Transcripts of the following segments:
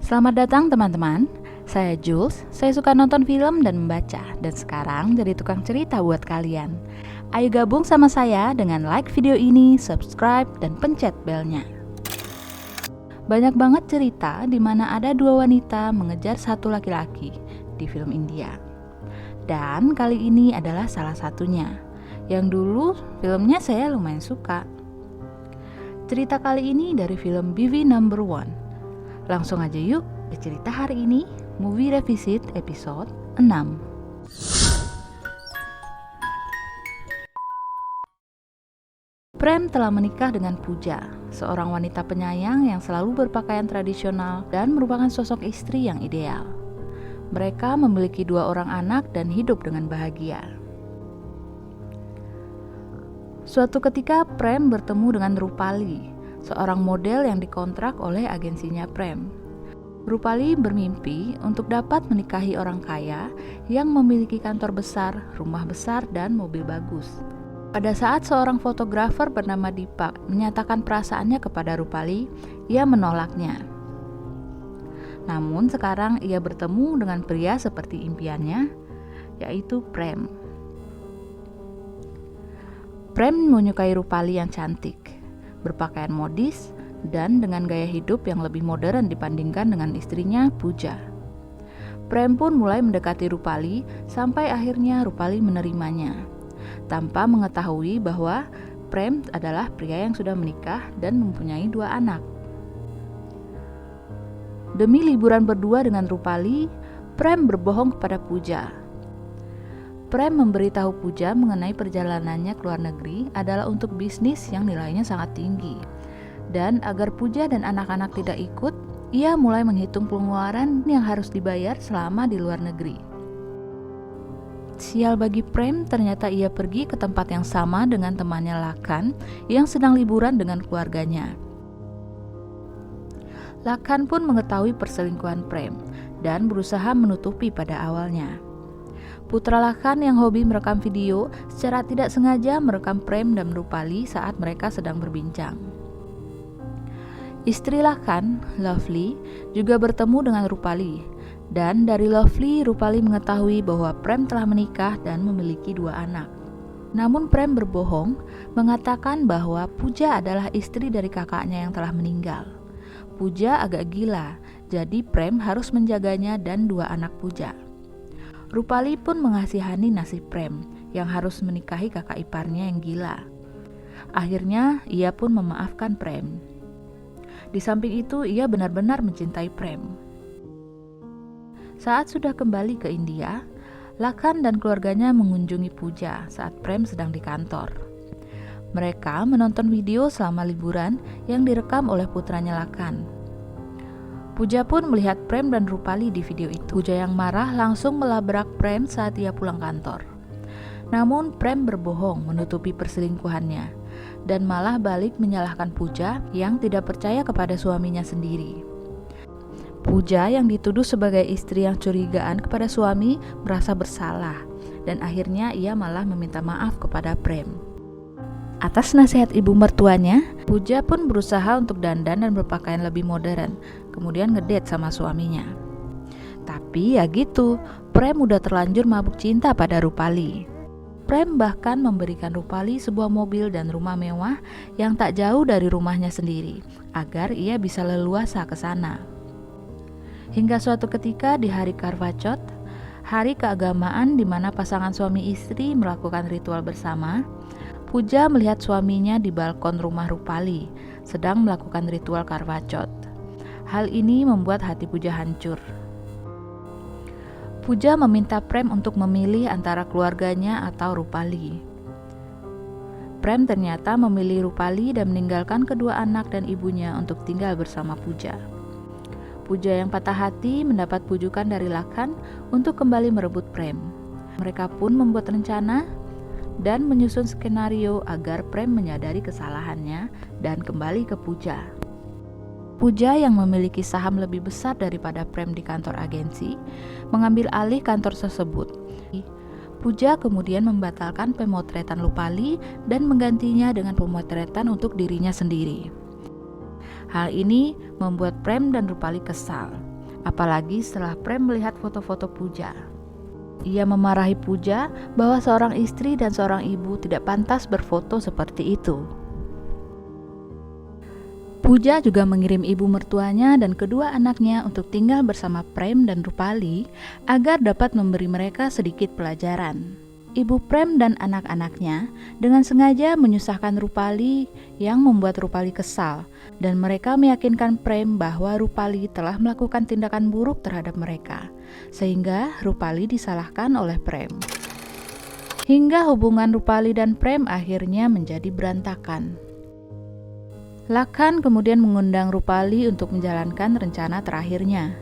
Selamat datang teman-teman, saya Jules, saya suka nonton film dan membaca, dan sekarang jadi tukang cerita buat kalian. Ayo gabung sama saya dengan like video ini, subscribe, dan pencet belnya. Banyak banget cerita di mana ada dua wanita mengejar satu laki-laki di film India. Dan kali ini adalah salah satunya, yang dulu filmnya saya lumayan suka. Cerita kali ini dari film BV Number One. Langsung aja yuk ke cerita hari ini, Movie Revisit episode 6. Prem telah menikah dengan Pooja, seorang wanita penyayang yang selalu berpakaian tradisional dan merupakan sosok istri yang ideal. Mereka memiliki 2 orang anak dan hidup dengan bahagia. Suatu ketika Prem bertemu dengan Rupali, seorang model yang dikontrak oleh agensinya Prem. Rupali bermimpi untuk dapat menikahi orang kaya yang memiliki kantor besar, rumah besar, dan mobil bagus. Pada saat seorang fotografer bernama Deepak menyatakan perasaannya kepada Rupali, ia menolaknya. Namun sekarang ia bertemu dengan pria seperti impiannya, yaitu Prem. Prem menyukai Rupali yang cantik, berpakaian modis, dan dengan gaya hidup yang lebih modern dibandingkan dengan istrinya Pooja. Prem pun mulai mendekati Rupali sampai akhirnya Rupali menerimanya, tanpa mengetahui bahwa Prem adalah pria yang sudah menikah dan mempunyai 2 anak. Demi liburan berdua dengan Rupali, Prem berbohong kepada Pooja. Prem memberitahu Pooja mengenai perjalanannya ke luar negeri adalah untuk bisnis yang nilainya sangat tinggi. Dan agar Pooja dan anak-anak tidak ikut, ia mulai menghitung pengeluaran yang harus dibayar selama di luar negeri. Sial bagi Prem, ternyata ia pergi ke tempat yang sama dengan temannya Lakhan yang sedang liburan dengan keluarganya. Lakhan pun mengetahui perselingkuhan Prem dan berusaha menutupi pada awalnya. Putra Lakhan yang hobi merekam video secara tidak sengaja merekam Prem dan Rupali saat mereka sedang berbincang. Istri Lakhan, Lovely, juga bertemu dengan Rupali, dan dari Lovely, Rupali mengetahui bahwa Prem telah menikah dan memiliki 2 anak. Namun Prem berbohong, mengatakan bahwa Pooja adalah istri dari kakaknya yang telah meninggal. Pooja agak gila, jadi Prem harus menjaganya dan 2 anak Pooja. Rupali pun mengasihani nasib Prem yang harus menikahi kakak iparnya yang gila. Akhirnya ia pun memaafkan Prem. Di samping itu ia benar-benar mencintai Prem. Saat sudah kembali ke India, Lakhan dan keluarganya mengunjungi Pooja saat Prem sedang di kantor. Mereka menonton video selama liburan yang direkam oleh putranya Lakhan. Pooja pun melihat Prem dan Rupali di video itu. Pooja yang marah langsung melabrak Prem saat ia pulang kantor. Namun Prem berbohong menutupi perselingkuhannya dan malah balik menyalahkan Pooja yang tidak percaya kepada suaminya sendiri. Pooja yang dituduh sebagai istri yang curigaan kepada suami merasa bersalah dan akhirnya ia malah meminta maaf kepada Prem. Atas nasihat ibu mertuanya, Pooja pun berusaha untuk dandan dan berpakaian lebih modern, kemudian ngedate sama suaminya. Tapi ya gitu, Prem udah terlanjur mabuk cinta pada Rupali. Prem bahkan memberikan Rupali sebuah mobil dan rumah mewah yang tak jauh dari rumahnya sendiri, agar ia bisa leluasa ke sana. Hingga suatu ketika di hari Karva Chauth, hari keagamaan di mana pasangan suami istri melakukan ritual bersama, Pooja melihat suaminya di balkon rumah Rupali sedang melakukan ritual Karva Chauth. Hal ini membuat hati Pooja hancur. Pooja meminta Prem untuk memilih antara keluarganya atau Rupali. Prem ternyata memilih Rupali dan meninggalkan kedua anak dan ibunya untuk tinggal bersama Pooja. Pooja yang patah hati mendapat pujukan dari Lakhan untuk kembali merebut Prem. Mereka pun membuat rencana dan menyusun skenario agar Prem menyadari kesalahannya dan kembali ke Pooja. Pooja yang memiliki saham lebih besar daripada Prem di kantor agensi mengambil alih kantor tersebut. Pooja kemudian membatalkan pemotretan Rupali dan menggantinya dengan pemotretan untuk dirinya sendiri. Hal ini membuat Prem dan Rupali kesal. apalagi setelah Prem melihat foto-foto Pooja. Ia memarahi Pooja bahwa seorang istri dan seorang ibu tidak pantas berfoto seperti itu. Pooja juga mengirim ibu mertuanya dan kedua anaknya untuk tinggal bersama Prem dan Roopali agar dapat memberi mereka sedikit pelajaran. Ibu Prem dan anak-anaknya dengan sengaja menyusahkan Roopali yang membuat Roopali kesal, dan mereka meyakinkan Prem bahwa Roopali telah melakukan tindakan buruk terhadap mereka, sehingga Roopali disalahkan oleh Prem. Hingga hubungan Roopali dan Prem akhirnya menjadi berantakan. Lakhan kemudian mengundang Roopali untuk menjalankan rencana terakhirnya.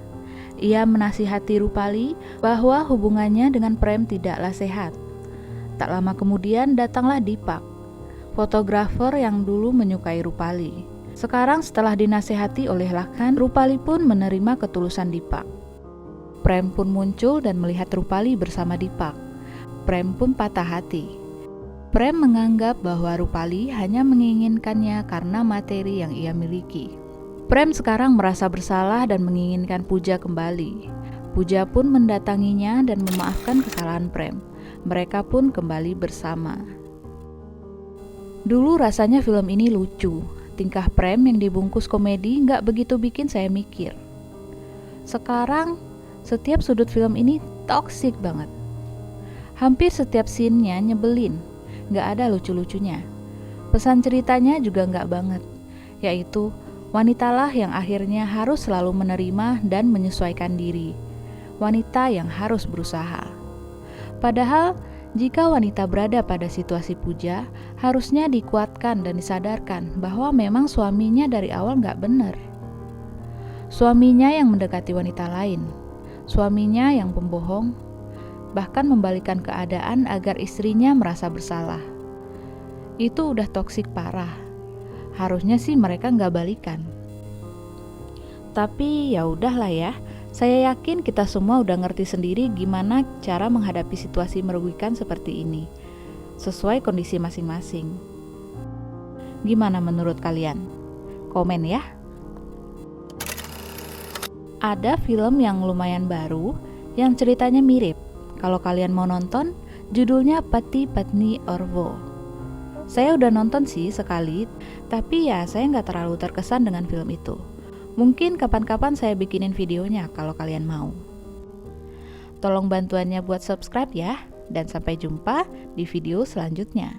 Ia menasihati Roopali bahwa hubungannya dengan Prem tidaklah sehat. Tak lama kemudian datanglah Deepak, fotografer yang dulu menyukai Roopali. Sekarang setelah dinasihati oleh Lakhan, Roopali pun menerima ketulusan Deepak. Prem pun muncul dan melihat Roopali bersama Deepak. Prem pun patah hati. Prem menganggap bahwa Roopali hanya menginginkannya karena materi yang ia miliki. Prem sekarang merasa bersalah dan menginginkan Pooja kembali. Pooja pun mendatanginya dan memaafkan kesalahan Prem. Mereka pun kembali bersama. Dulu rasanya film ini lucu. Tingkah Prem yang dibungkus komedi nggak begitu bikin saya mikir. Sekarang, setiap sudut film ini toksik banget. Hampir setiap scene-nya nyebelin. Nggak ada lucu-lucunya. Pesan ceritanya juga nggak banget, yaitu wanitalah yang akhirnya harus selalu menerima dan menyesuaikan diri. Wanita yang harus berusaha. Padahal, jika wanita berada pada situasi Pooja, harusnya dikuatkan dan disadarkan bahwa memang suaminya dari awal nggak benar. Suaminya yang mendekati wanita lain, suaminya yang pembohong, bahkan membalikan keadaan agar istrinya merasa bersalah. Itu udah toksik parah. Harusnya sih mereka nggak balikan. Tapi ya udahlah ya. Saya yakin kita semua udah ngerti sendiri gimana cara menghadapi situasi merugikan seperti ini, sesuai kondisi masing-masing. Gimana menurut kalian? Komen ya. Ada film yang lumayan baru yang ceritanya mirip. Kalau kalian mau nonton, judulnya Pati Patni Aur Wo. Saya udah nonton sih sekali, tapi ya saya nggak terlalu terkesan dengan film itu. Mungkin kapan-kapan saya bikinin videonya kalau kalian mau. Tolong bantuannya buat subscribe ya, dan sampai jumpa di video selanjutnya.